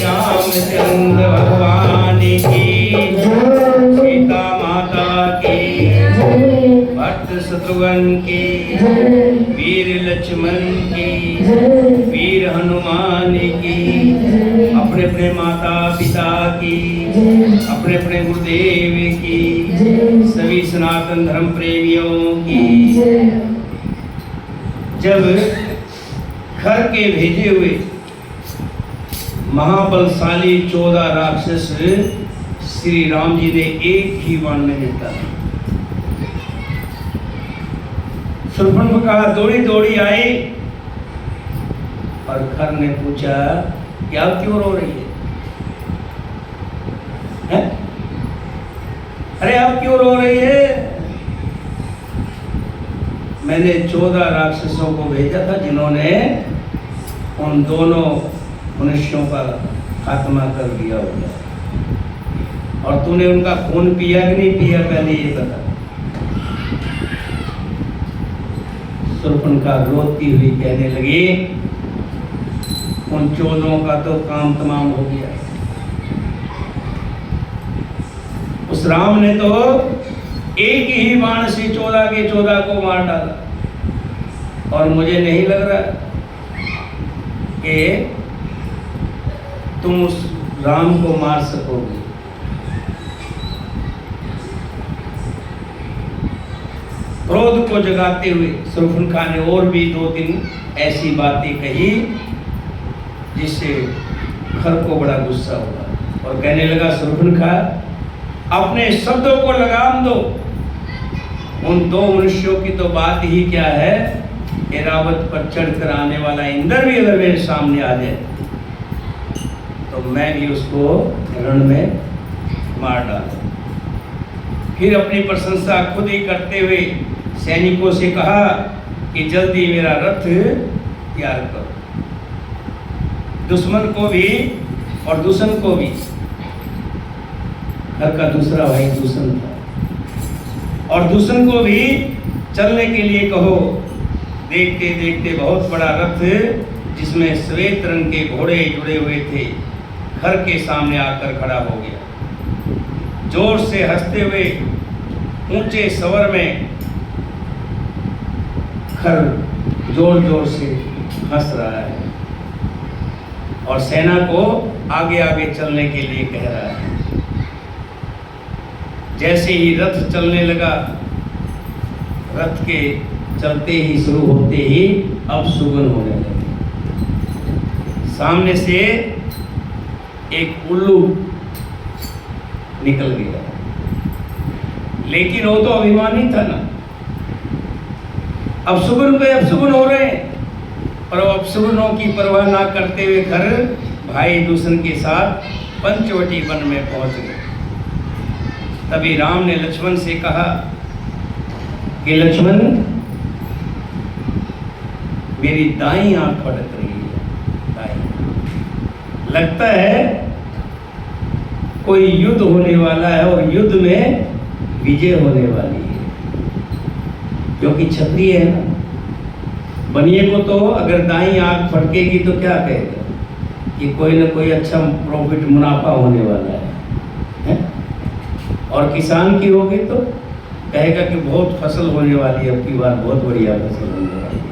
रामचंद्र भगवान की, सीता माता की, भक्त शत्रुघ्न की, वीर लक्ष्मण की, वीर हनुमान की, अपने अपने माता पिता की, अपने अपने गुरुदेव की, सभी सनातन धर्म प्रेमियों की। जब घर के भेजे हुए महाबलशाली 14 राक्षस श्री राम जी ने एक ही बाण में निपटा। शूर्पणखा दौड़ी दौड़ी आई और खर ने पूछा कि आप क्यों रो रही है? अरे आप क्यों रो रही है? मैंने 14 राक्षसों को भेजा था जिन्होंने उन दोनों मनुष्यों का खात्मा कर दिया होगा, और तूने उनका खून पिया कि नहीं पिया, पहले ये बता। शूर्पणखा रोती हुई कहने लगी, उन 14 का तो काम तमाम हो गया। उस राम ने तो एक ही बाण से 14 के 14 को मार डाला, और मुझे नहीं लग रहा कि तुम उस राम को मार सकोगे। क्रोध को जगाते हुए शूर्पणखा ने और भी 2-3 ऐसी बातें कही जिससे खर को बड़ा गुस्सा हुआ और कहने लगा, शूर्पणखा अपने शब्दों को लगाम दो। उन 2 मनुष्यों की तो बात ही क्या है, ऐरावत पर चढ़कर आने वाला इंद्र भी अगर मेरे सामने आ जाए तो मैं भी उसको रण में मार डालूं। फिर अपनी प्रशंसा खुद ही करते हुए सैनिकों से कहा कि जल्दी मेरा रथ तैयार करो। दुश्मन को भी और दूषण को भी, घर का दूसरा भाई दूषण था, और दूषण को भी चलने के लिए कहो। देखते देखते बहुत बड़ा रथ जिसमें श्वेत रंग के घोड़े जुड़े हुए थे घर के सामने आकर खड़ा हो गया। जोर से हंसते हुए ऊंचे स्वर में खर जोर जोर से हंस रहा है और सेना को आगे आगे चलने के लिए कह रहा है। जैसे ही रथ चलने लगा, रथ के चलते ही शुरू होते ही अब सुगन होने लगे। सामने से एक उल्लू निकल गया, लेकिन वो तो अभिमानी था ना। अपशुगुन पे अपशुगुन हो रहे हैं, पर वो अपशुगुनों की परवाह ना करते हुए घर भाई दूषण के साथ पंचवटी वन में पहुंच गए। तभी राम ने लक्ष्मण से कहा कि लक्ष्मण, मेरी दाईं आंख फटक रही है। लगता है कोई युद्ध होने वाला है और युद्ध में विजय होने वाली है, क्योंकि क्षत्रिय है ना। बनिए को तो अगर दाईं आंख फटकेगी तो क्या कहेगा कि कोई ना कोई अच्छा प्रॉफिट मुनाफा होने वाला है? और किसान की होगी तो कहेगा कि बहुत फसल होने वाली है, अब की बार बहुत बढ़िया फसल होने वाली है।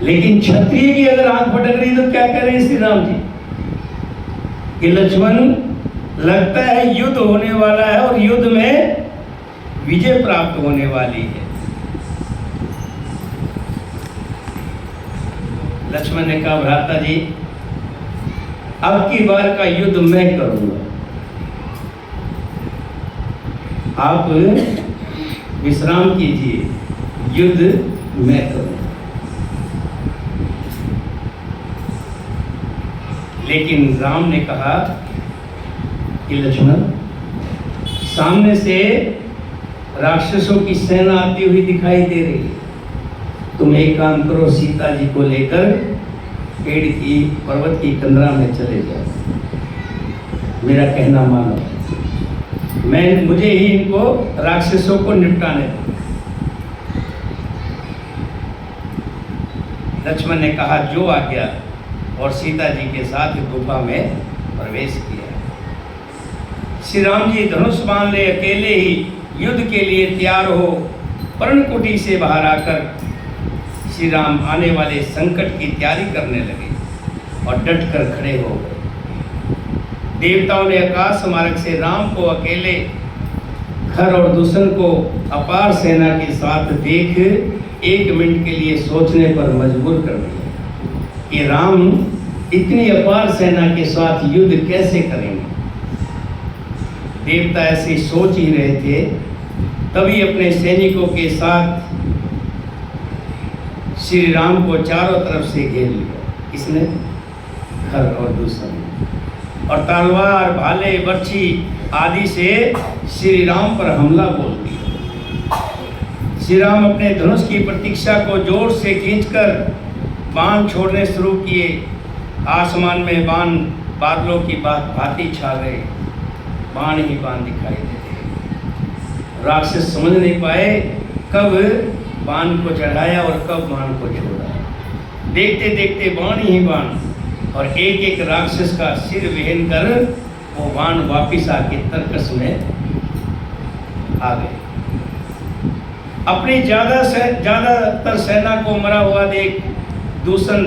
लेकिन क्षत्रिय की अगर आंख फटक रही तो क्या कह रहे हैं श्री राम जी? कि लक्ष्मण, लगता है युद्ध होने वाला है और युद्ध में विजय प्राप्त होने वाली है। लक्ष्मण ने कहा, भ्राता जी, अब की बार का युद्ध मैं करूंगा, आप विश्राम कीजिए, युद्ध मैं करूंगा। लेकिन राम ने कहा कि लक्ष्मण, सामने से राक्षसों की सेना आती हुई दिखाई दे रही है, तुम एक काम करो, सीता जी को लेकर पेड़ की पर्वत की कंदरा में चले जाओ, मेरा कहना मानो, मुझे ही इनको राक्षसों को निपटाने दो। लक्ष्मण ने कहा, जो आज्ञा, और सीता जी के साथ गुफा में प्रवेश किया। श्री राम जी धनुष बाण ले अकेले ही युद्ध के लिए तैयार हो पर्णकुटी से बाहर आकर श्री राम आने वाले संकट की तैयारी करने लगे और डट कर खड़े हो गए। देवताओं ने आकाश मार्ग से राम को अकेले, खर और दूषण को अपार सेना के साथ देख 1 मिनट के लिए सोचने पर मजबूर कर दिया कि राम इतनी अपार सेना के साथ युद्ध कैसे करेंगे। देवता ऐसे सोच ही रहे थे, तभी अपने सैनिकों के साथ श्री राम को चारों तरफ से घेर लिया। किसने? खर और दूषण, और तलवार, भाले, बर्छी आदि से श्री राम पर हमला बोल दिया। श्री राम अपने धनुष की प्रतीक्षा को जोर से खींचकर बाण छोड़ने शुरू किए। आसमान में बाण बादलों की भांति छा गए, बाण ही बाण दिखाई देते। राक्षस समझ नहीं पाए कब बाण को चढ़ाया और कब बाण को छोड़ा। देखते देखते बाण ही बाण, और एक एक राक्षस का सिर विहीन कर वो बाण वापिस आके तरकस में आ गए। अपनी ज्यादातर सेना को मरा हुआ देख दूषण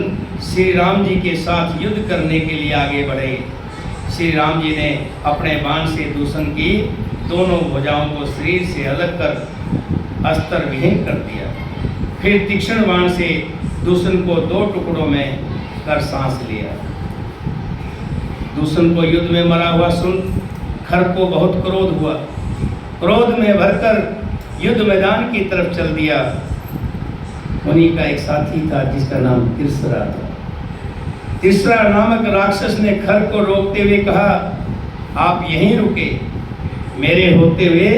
श्री राम जी के साथ युद्ध करने के लिए आगे बढ़े। श्री राम जी ने अपने बाण से दूषण की दोनों भुजाओं को शरीर से अलग कर अस्त्र विहीन कर दिया। फिर तीक्ष्ण बाण से दूषण को 2 टुकड़ों में कर सांस लिया। दूषण को युद्ध में मरा हुआ सुन खर को बहुत क्रोध हुआ। क्रोध में भरकर युद्ध मैदान की तरफ चल दिया। उन्हीं का एक साथी था जिसका नाम तीसरा था। तीसरा नामक राक्षस ने खर को रोकते हुए कहा, आप यहीं रुके, मेरे होते हुए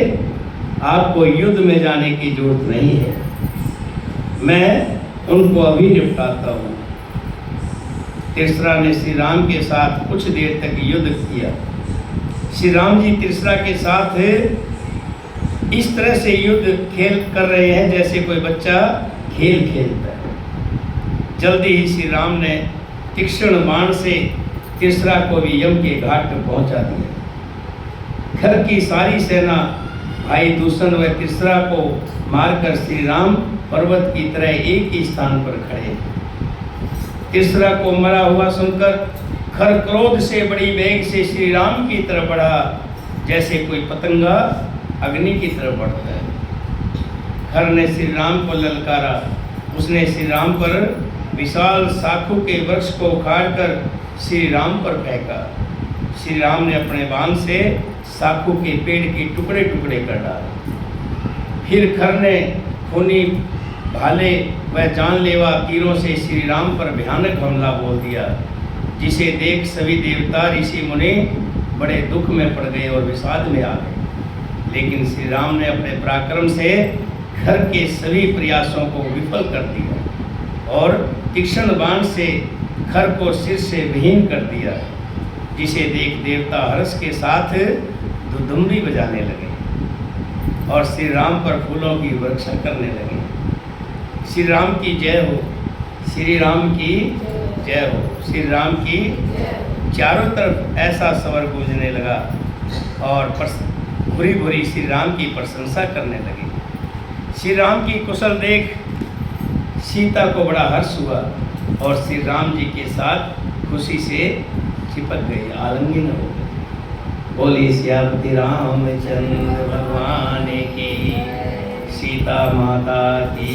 आपको युद्ध में जाने की जरूरत नहीं है, मैं उनको अभी निपटाता हूँ। तीसरा ने श्री राम के साथ कुछ देर तक युद्ध किया। श्री राम जी तीसरा के साथ इस तरह से युद्ध खेल कर रहे हैं जैसे कोई बच्चा खेल खेलता है। जल्दी ही श्री राम ने तीक्ष्ण बाण से तीसरा को भी यम के घाट पर पहुंचा दिया। खर की सारी सेना भाई दूषण व तीसरा को मारकर श्री राम पर्वत की तरह एक ही स्थान पर खड़े। तीसरा को मरा हुआ सुनकर खर क्रोध से बड़ी वेग से श्री राम की तरफ बढ़ा, जैसे कोई पतंगा अग्नि की तरफ बढ़ता है। खर ने श्री राम को ललकारा। उसने श्री राम पर विशाल साखू के वृक्ष को उखाड़कर श्री राम पर फेंका। श्री राम ने अपने बाण से साखू के पेड़ के टुकड़े टुकड़े कर डाले। फिर खर ने खूनी भाले व जानलेवा तीरों से श्री राम पर भयानक हमला बोल दिया, जिसे देख सभी देवता ऋषि मुनि बड़े दुख में पड़ गए और विषाद में आ गए। लेकिन श्री राम ने अपने पराक्रम से खर के सभी प्रयासों को विफल कर दिया और तीक्ष्ण बाण से खर को सिर से विहीन कर दिया, जिसे देख देवता हर्ष के साथ दुदुम्बी बजाने लगे और श्री राम पर फूलों की वर्षा करने लगे। श्री राम की जय हो, श्री राम की जय हो, श्री राम की। चारों तरफ ऐसा स्वर गूंजने लगा और भूरी भूरी श्री राम की प्रशंसा करने लगे। श्री राम की कुशल देख सीता को बड़ा हर्ष हुआ और श्री राम जी के साथ खुशी से चिपक गई, आलिंगन हो गई। बोलिए सियापति रामचंद्र भगवान की, सीता माता की,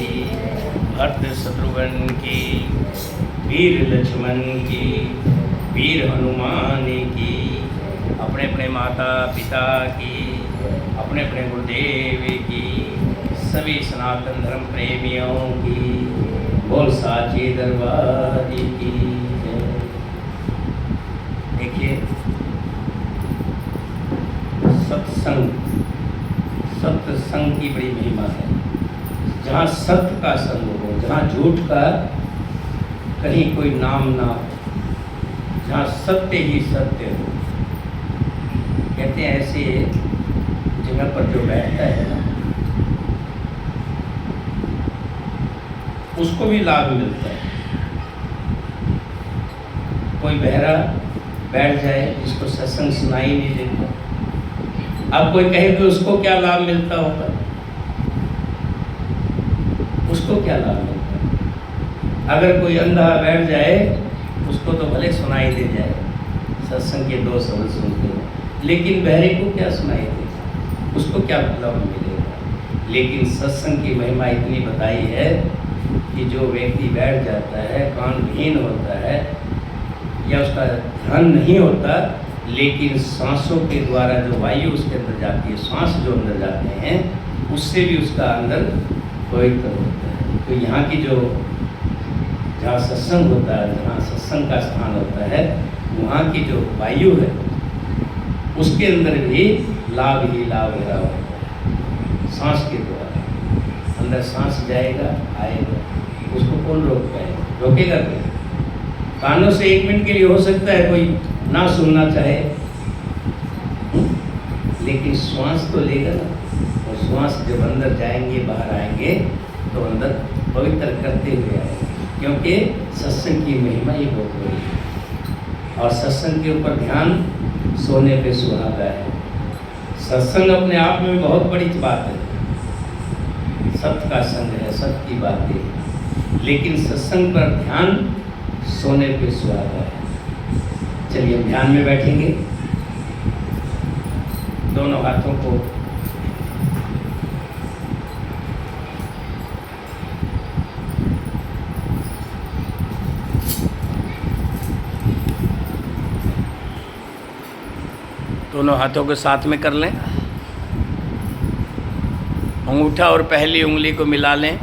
भरत शत्रुघ्न की, वीर लक्ष्मण की, वीर हनुमान की, अपने अपने माता पिता की, अपने अपने गुरुदेव की, सभी सनातन धर्म प्रेमियों की, बोल साचे दरबार की जय। देखिए सत्संग की बड़ी महिमा है। जहाँ सत्य का संग हो, जहाँ झूठ का कहीं कोई नाम ना हो, जहाँ सत्य ही सत्य हो। कहते हैं ऐसे जगह पर जो बैठता है ना, उसको भी लाभ मिलता है। कोई बहरा बैठ जाए जिसको सत्संग सुनाई नहीं देता, अब कोई कहे कि उसको क्या लाभ मिलता होगा, उसको क्या लाभ मिलता है? अगर कोई अंधा बैठ जाए उसको तो भले सुनाई दे जाए, सत्संग के 2 शब्द सुनते हो, लेकिन बहरे को क्या सुनाई देगा, उसको क्या लाभ मिलेगा? लेकिन सत्संग की महिमा इतनी बताई है कि जो व्यक्ति बैठ जाता है, कानहीन होता है या उसका ध्यान नहीं होता, लेकिन सांसों के द्वारा जो वायु उसके अंदर जाती है, सांस जो अंदर जाते हैं, उससे भी उसका अंदर पवित्र होता है। तो यहाँ की जो जहाँ सत्संग होता है, जहाँ सत्संग का स्थान होता है, वहाँ की जो वायु है उसके अंदर भी लाभ ही लाभ भरा होता है। सांस के द्वारा अंदर सांस जाएगा आएगा, उसको कौन रोक पाएगा? रोकेगा कोई? कानों से 1 मिनट के लिए हो सकता है कोई ना सुनना चाहे, लेकिन श्वास तो लेगा ना, और श्वास जब अंदर जाएंगे बाहर आएंगे तो अंदर पवित्र करते हुए आएंगे, क्योंकि सत्संग की महिमा ही बहुत बड़ी है। और सत्संग के ऊपर ध्यान सोने पे सुहागा है। सत्संग अपने आप में बहुत बड़ी बात है, सत्य का संग है, सत्य की बात है, लेकिन सत्संग पर ध्यान सोने पे सुहागा है। चलिए हम ध्यान में बैठेंगे, दोनों हाथों को साथ में कर लें, अंगूठा और पहली उंगली को मिला लें,